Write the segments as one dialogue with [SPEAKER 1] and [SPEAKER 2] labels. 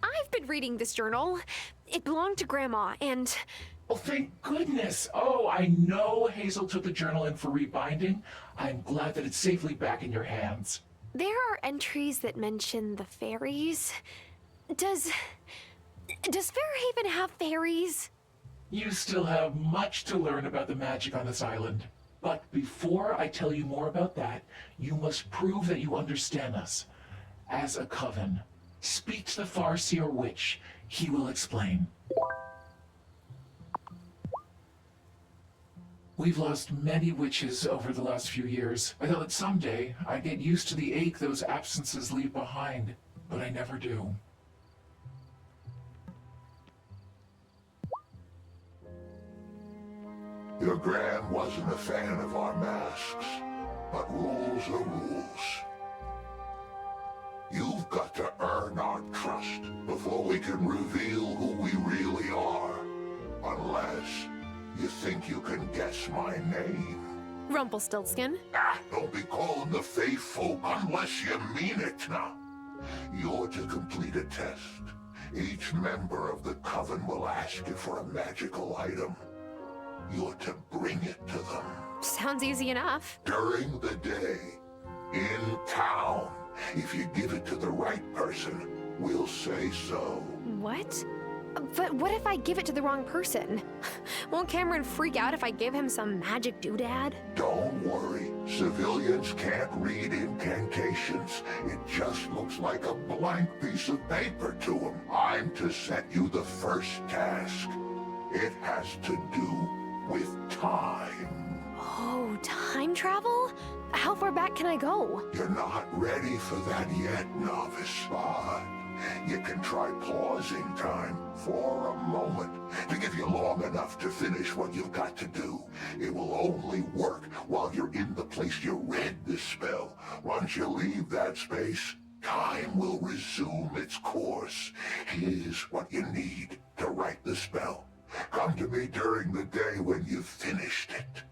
[SPEAKER 1] I've been reading this journal. It belonged to Grandma, and...
[SPEAKER 2] Oh, thank goodness. Oh, I know Hazel took the journal in for rebinding. I'm glad that it's safely back in your hands.
[SPEAKER 1] There are entries that mention the fairies. Does Fairhaven have fairies?
[SPEAKER 2] You still have much to learn about the magic on this island. But before I tell you more about that, you must prove that you understand us. As a coven, speak to the Farseer witch. He will explain. We've lost many witches over the last few years. I thought that someday I'd get used to the ache those absences leave behind, but I never do.
[SPEAKER 3] Your Gran wasn't a fan of our masks, but rules are rules. You've got to earn our trust before we can reveal who we really are. Unless you think you can guess my name.
[SPEAKER 1] Rumpelstiltskin.
[SPEAKER 3] Don't be calling the Fae folk unless you mean it now. You're to complete a test. Each member of the Coven will ask you for a magical item. You're to bring it to them.
[SPEAKER 1] Sounds easy enough.
[SPEAKER 3] During the day, in town. If you give it to the right person, we'll say so.
[SPEAKER 1] What? But what if I give it to the wrong person? Won't Cameron freak out if I give him some magic doodad?
[SPEAKER 3] Don't worry. Civilians can't read incantations. It just looks like a blank piece of paper to them. I'm to set you the first task. It has to do with time.
[SPEAKER 1] Oh, time travel? How far back can I go?
[SPEAKER 3] You're not ready for that yet, novice, but you can try pausing time for a moment to give you long enough to finish what you've got to do. It will only work while you're in the place you read the spell. Once you leave that space, time will resume its course. Here's what you need to write the spell. Come to me during the day when you've finished it.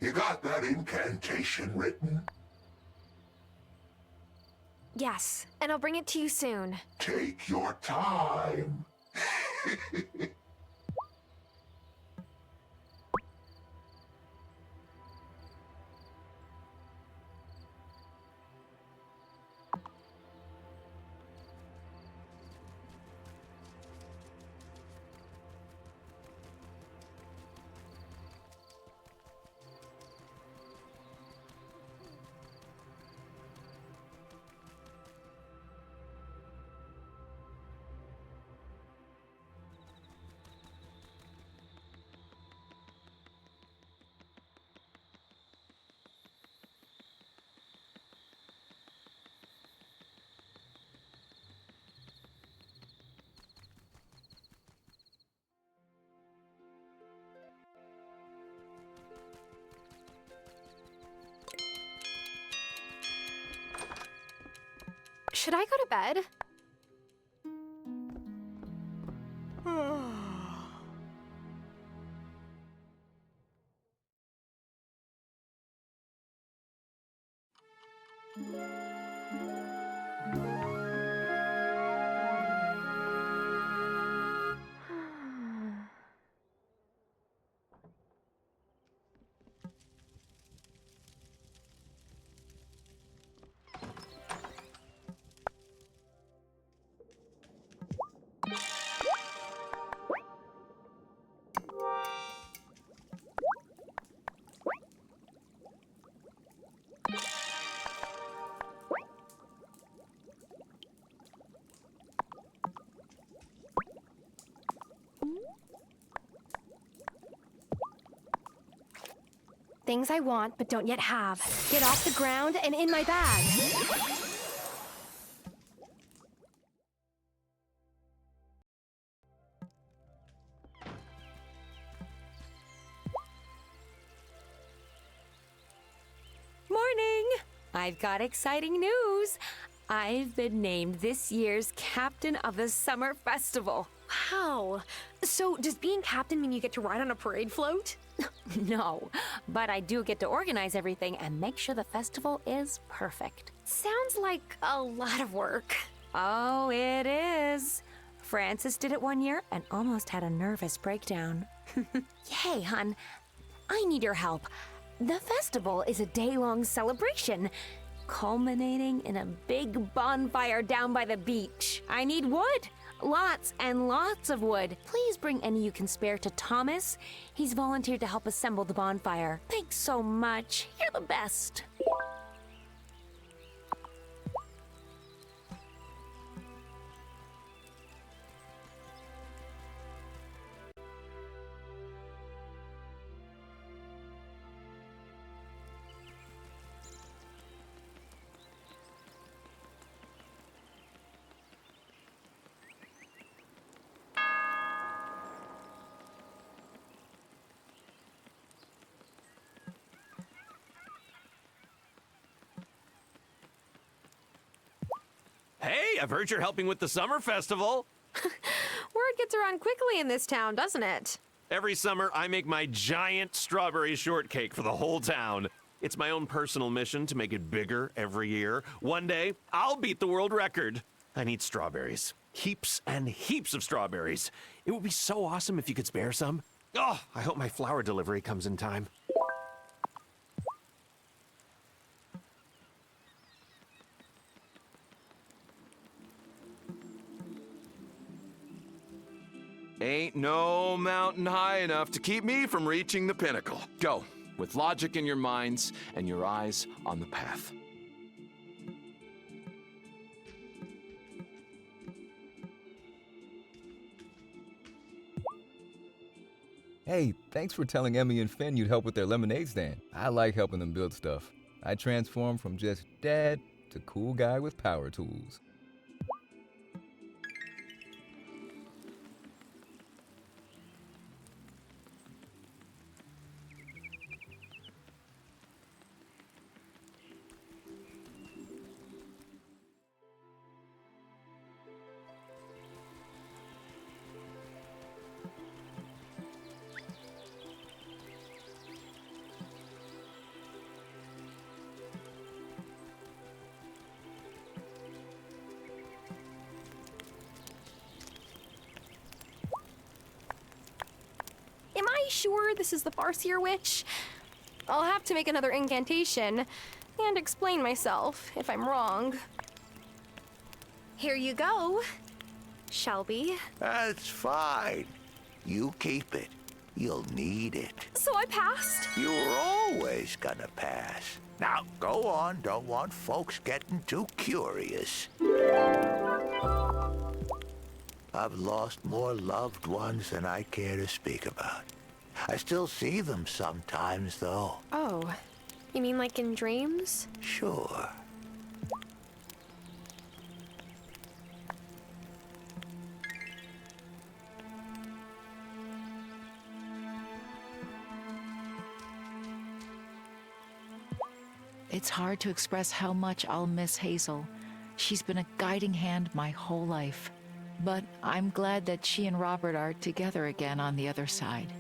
[SPEAKER 3] You got that incantation written?
[SPEAKER 1] Yes, and I'll bring it to you soon.
[SPEAKER 3] Take your time.
[SPEAKER 1] Should I go to bed? Things I want but don't yet have. Get off the ground and in my bag.
[SPEAKER 4] Morning! I've got exciting news. I've been named this year's captain of the summer festival.
[SPEAKER 1] Wow. So, does being captain mean you get to ride on a parade float?
[SPEAKER 4] No, but I do get to organize everything and make sure the festival is perfect.
[SPEAKER 1] Sounds like a lot of work.
[SPEAKER 4] Oh, it is. Francis did it one year and almost had a nervous breakdown. Hey, hon, I need your help. The festival is a day-long celebration, culminating in a big bonfire down by the beach. I need wood. Lots and lots of wood. Please bring any you can spare to Thomas. He's volunteered to help assemble the bonfire. Thanks so much. You're the best.
[SPEAKER 5] Hey, I've heard you're helping with the summer festival.
[SPEAKER 1] Word gets around quickly in this town, doesn't it?
[SPEAKER 5] Every summer, I make my giant strawberry shortcake for the whole town. It's my own personal mission to make it bigger every year. One day, I'll beat the world record. I need strawberries. Heaps and heaps of strawberries. It would be so awesome if you could spare some. Oh, I hope my flower delivery comes in time. Ain't no mountain high enough to keep me from reaching the pinnacle. Go, with logic in your minds and your eyes on the path.
[SPEAKER 6] Hey, thanks for telling Emmy and Finn you'd help with their lemonade stand. I like helping them build stuff. I transform from just dad to cool guy with power tools.
[SPEAKER 1] am I sure this is the Farseer witch? I'll have to make another incantation and explain myself if I'm wrong. Here you go, Shelby.
[SPEAKER 7] That's fine. You keep it. You'll need it.
[SPEAKER 1] So I passed?
[SPEAKER 7] You're always gonna pass. Now, go on. Don't want folks getting too curious. I've lost more loved ones than I care to speak about. I still see them sometimes, though.
[SPEAKER 1] Oh, you mean like in dreams?
[SPEAKER 7] Sure.
[SPEAKER 8] It's hard to express how much I'll miss Hazel. She's been a guiding hand my whole life. But I'm glad that she and Robert are together again on the other side.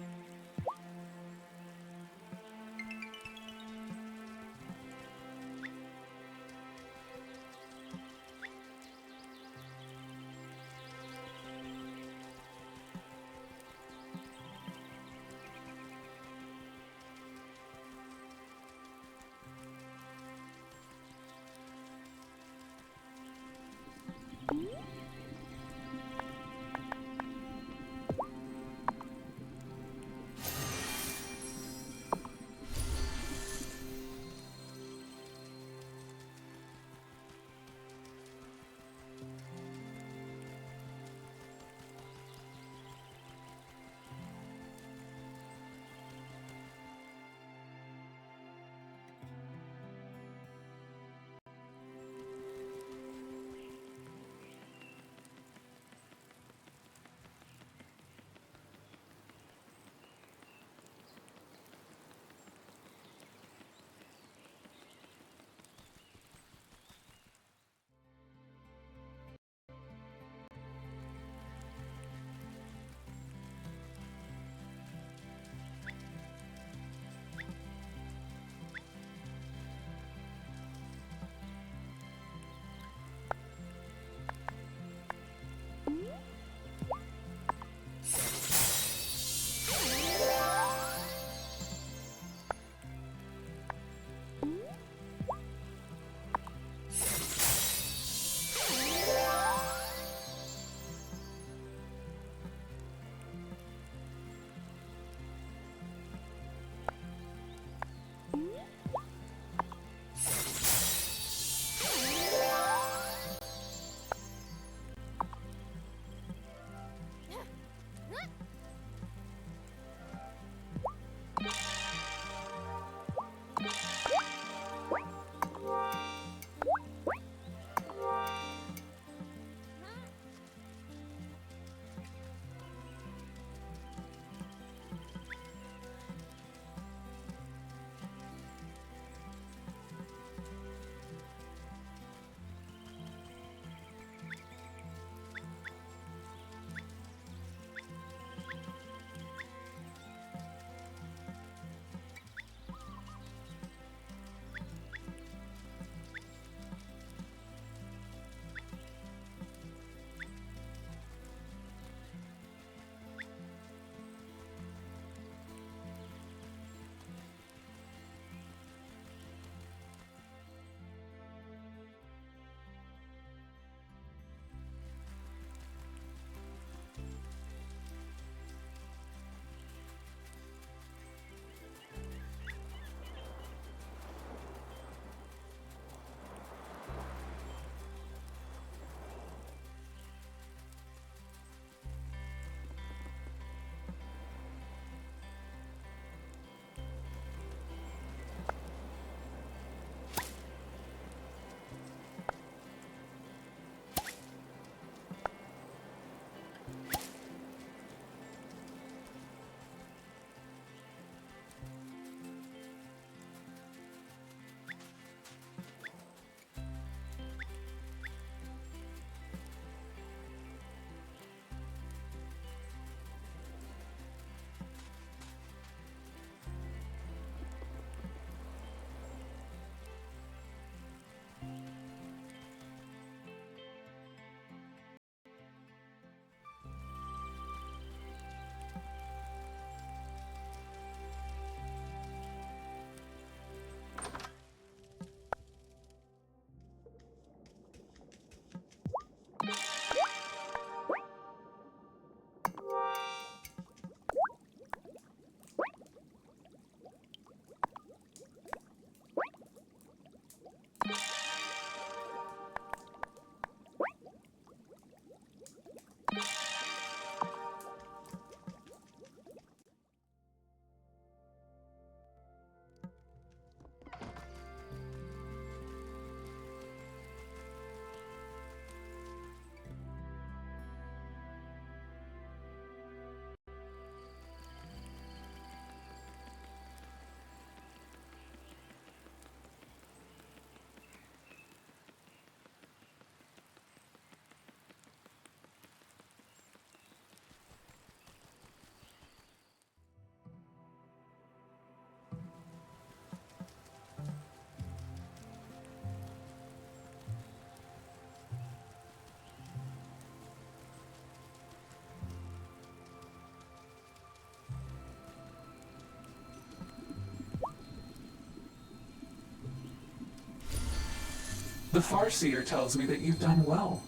[SPEAKER 9] The Farseer tells me that you've done well.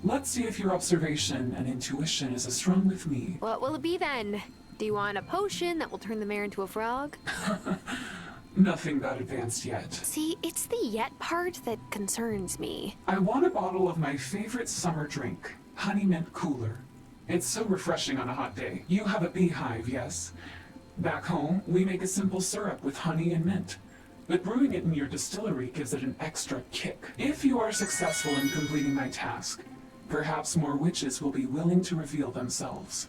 [SPEAKER 9] Let's see if your observation and intuition is as strong with me.
[SPEAKER 1] What will it be then? Do you want a potion that will turn the mare into a frog?
[SPEAKER 9] Nothing that advanced yet.
[SPEAKER 1] See, it's the yet part that concerns me.
[SPEAKER 9] I want a bottle of my favorite summer drink, Honey Mint Cooler. It's so refreshing on a hot day. You have a beehive, yes? Back home, we make a simple syrup with honey and mint. But brewing it in your distillery gives it an extra kick. If you are successful in completing my task, perhaps more witches will be willing to reveal themselves.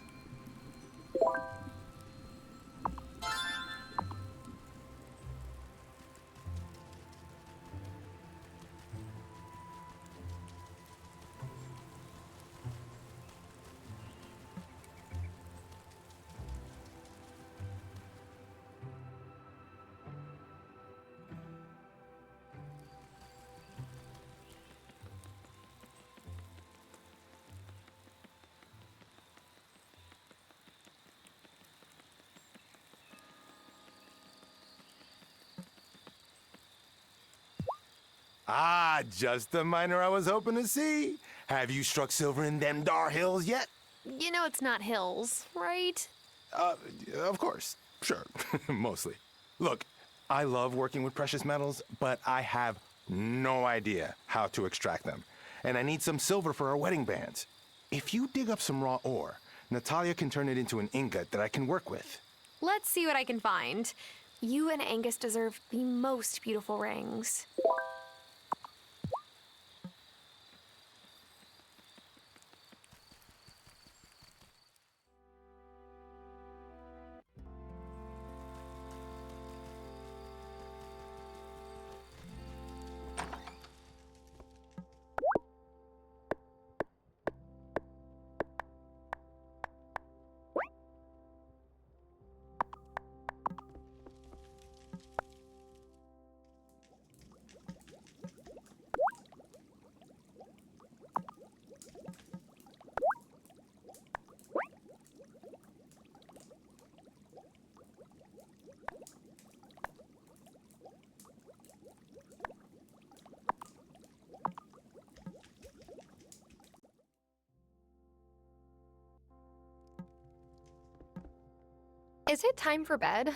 [SPEAKER 10] Ah, just the miner I was hoping to see. Have you struck silver in them dar hills yet?
[SPEAKER 1] You know it's not hills, right?
[SPEAKER 10] Of course. Sure. Mostly. Look, I love working with precious metals, but I have no idea how to extract them. And I need some silver for our wedding bands. If you dig up some raw ore, Natalia can turn it into an ingot that I can work with.
[SPEAKER 1] Let's see what I can find. You and Angus deserve the most beautiful rings. Is it time for bed?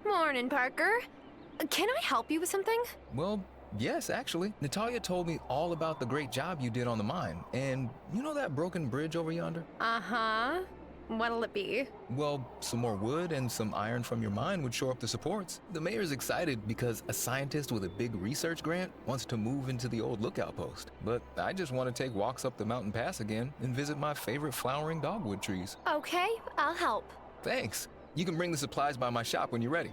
[SPEAKER 1] Morning, Parker. Can I help you with something?
[SPEAKER 6] Well, yes, actually. Natalia told me all about the great job you did on the mine. And you know that broken bridge over yonder?
[SPEAKER 1] Uh-huh. What'll it be?
[SPEAKER 6] Well, some more wood and some iron from your mine would shore up the supports. The mayor's excited because a scientist with a big research grant wants to move into the old lookout post. But I just want to take walks up the mountain pass again and visit my favorite flowering dogwood trees.
[SPEAKER 1] Okay, I'll help.
[SPEAKER 6] Thanks. You can bring the supplies by my shop when you're ready.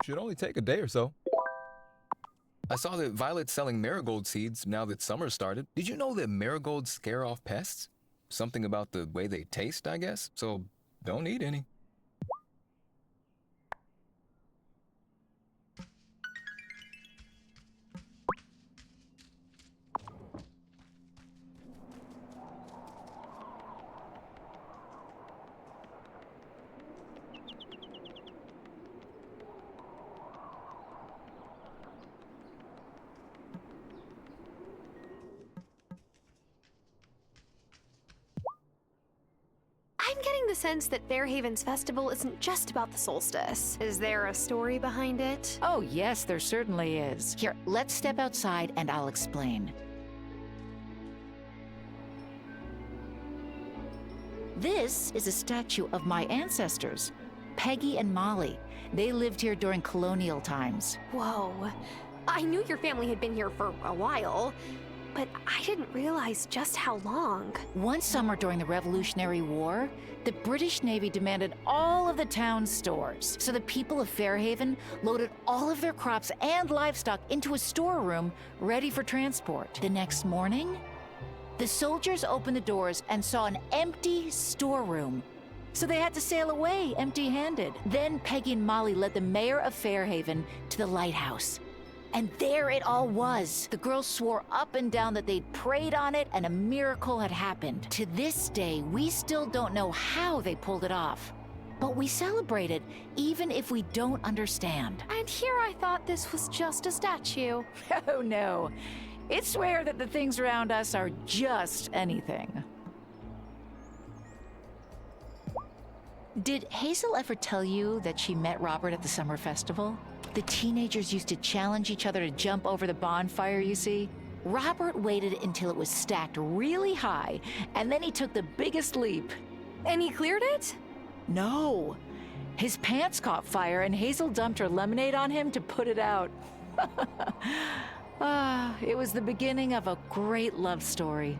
[SPEAKER 6] Should only take a day or so. I saw that Violet's selling marigold seeds now that summer started. Did you know that marigolds scare off pests? Something about the way they taste, I guess. So don't eat any.
[SPEAKER 1] I'm getting the sense that Fairhaven's festival isn't just about the solstice. Is there a story behind it?
[SPEAKER 8] Oh, yes, there certainly is. Here, let's step outside and I'll explain. This is a statue of my ancestors, Peggy and Molly. They lived here during colonial times.
[SPEAKER 1] Whoa. I knew your family had been here for a while, but I didn't realize just how long.
[SPEAKER 8] One summer during the Revolutionary War, the British Navy demanded all of the town's stores. So the people of Fairhaven loaded all of their crops and livestock into a storeroom ready for transport. The next morning, the soldiers opened the doors and saw an empty storeroom. So they had to sail away empty-handed. Then Peggy and Molly led the mayor of Fairhaven to the lighthouse. And there it all was. The girls swore up and down that they'd prayed on it and a miracle had happened. To this day, we still don't know how they pulled it off. But we celebrate it, even if we don't understand.
[SPEAKER 1] And here I thought this was just a statue.
[SPEAKER 8] Oh no. It's rare that the things around us are just anything. Did Hazel ever tell you that she met Robert at the summer festival? The teenagers used to challenge each other to jump over the bonfire, you see? Robert waited until it was stacked really high, and then he took the biggest leap.
[SPEAKER 1] And he cleared it?
[SPEAKER 8] No. His pants caught fire, and Hazel dumped her lemonade on him to put it out. It was the beginning of a great love story.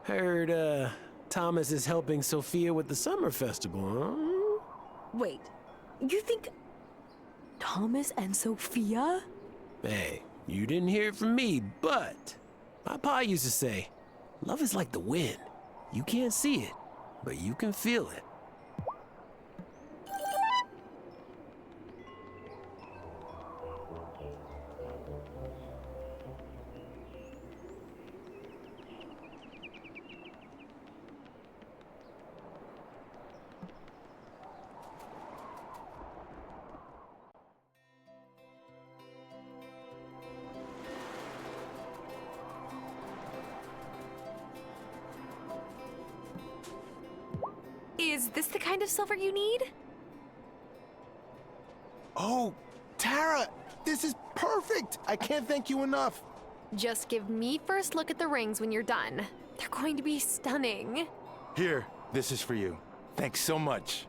[SPEAKER 11] Heard, Thomas is helping Sophia with the summer festival, huh?
[SPEAKER 1] Wait, you think Thomas and Sophia?
[SPEAKER 11] Hey, you didn't hear it from me, but my pa used to say, love is like the wind. You can't see it, but you can feel it.
[SPEAKER 1] Is this the kind of silver you need?
[SPEAKER 10] Oh, Tara, this is perfect. I can't thank you enough.
[SPEAKER 1] Just give me first look at the rings when you're done. They're going to be stunning.
[SPEAKER 10] Here, this is for you. Thanks so much.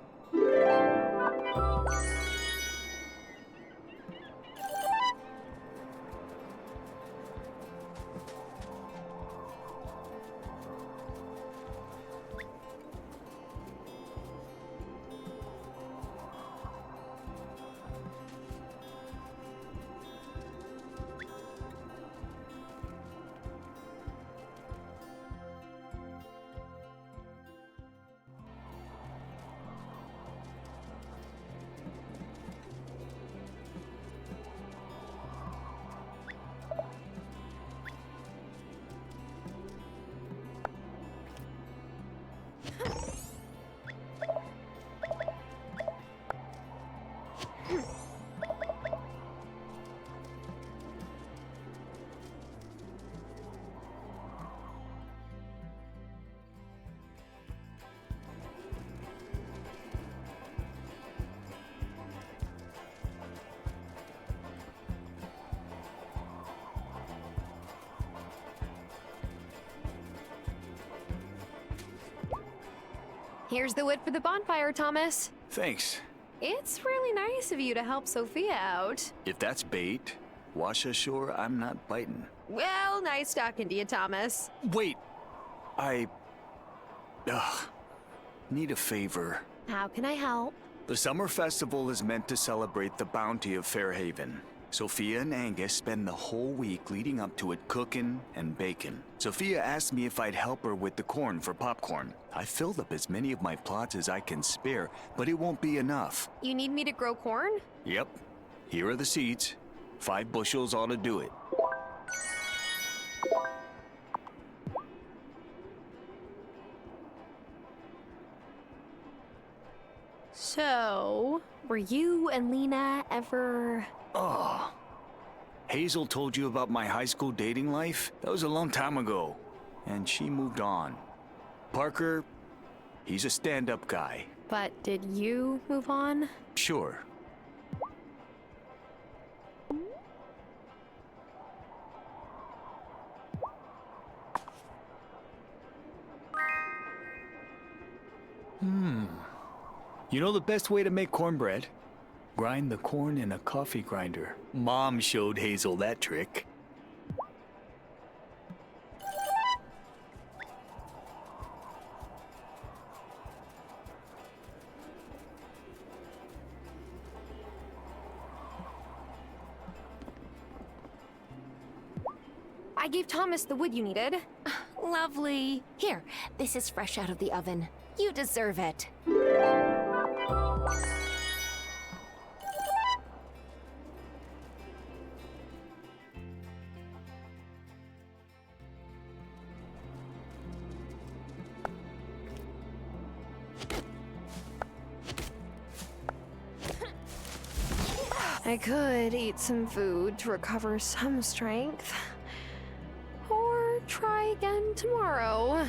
[SPEAKER 1] Here's the wood for the bonfire, Thomas.
[SPEAKER 12] Thanks.
[SPEAKER 1] It's really nice of you to help Sophia out.
[SPEAKER 12] If that's bait, wash ashore, I'm not biting.
[SPEAKER 1] Well, nice talking to you, Thomas.
[SPEAKER 12] Wait. Need a favor.
[SPEAKER 1] How can I help?
[SPEAKER 12] The summer festival is meant to celebrate the bounty of Fairhaven. Sophia and Angus spend the whole week leading up to it cooking and baking. Sophia asked me if I'd help her with the corn for popcorn. I filled up as many of my plots as I can spare, but it won't be enough.
[SPEAKER 1] You need me to grow corn?
[SPEAKER 12] Yep. Here are the seeds. 5 bushels ought to do it.
[SPEAKER 1] So, were you and Lena ever...
[SPEAKER 12] Oh. Hazel told you about my high school dating life? That was a long time ago. And she moved on. Parker, he's a stand-up guy.
[SPEAKER 1] But did you move on?
[SPEAKER 12] Sure. You know the best way to make cornbread? Grind the corn in a coffee grinder. Mom showed Hazel that trick.
[SPEAKER 1] I gave Thomas the wood you needed.
[SPEAKER 4] Lovely. Here, this is fresh out of the oven. You deserve it.
[SPEAKER 1] I could eat some food to recover some strength. Or try again tomorrow.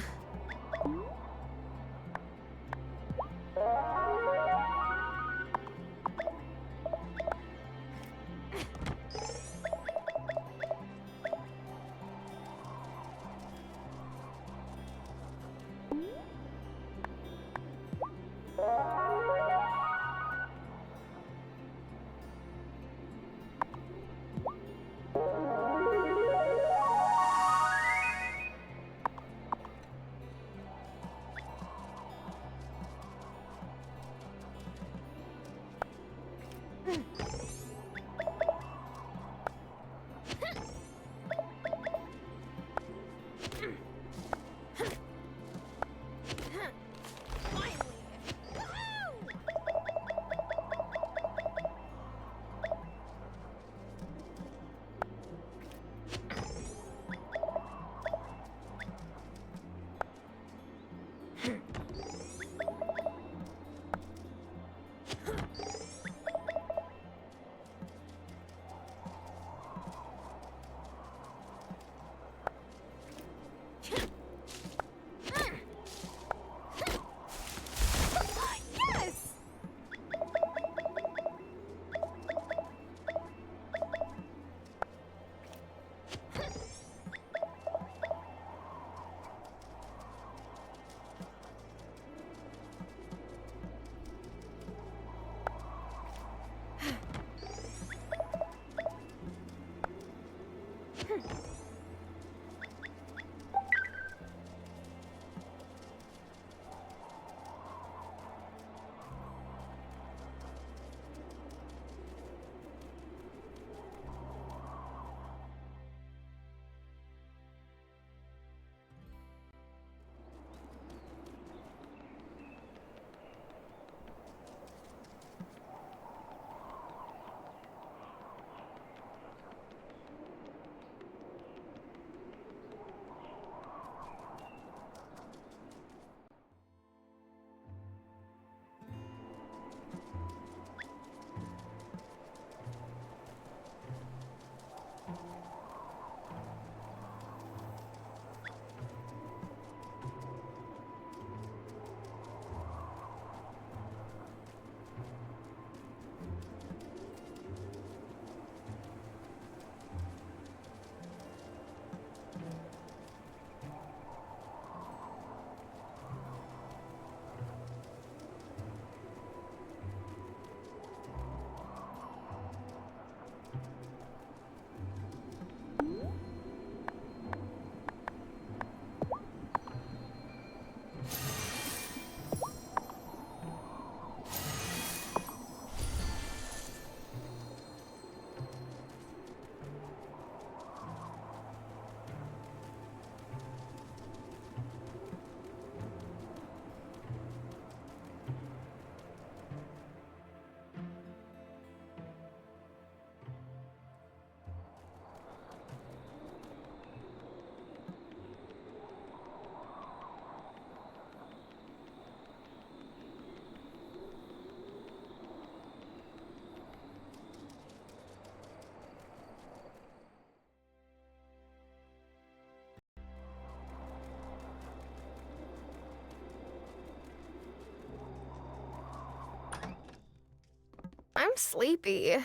[SPEAKER 1] sleepy.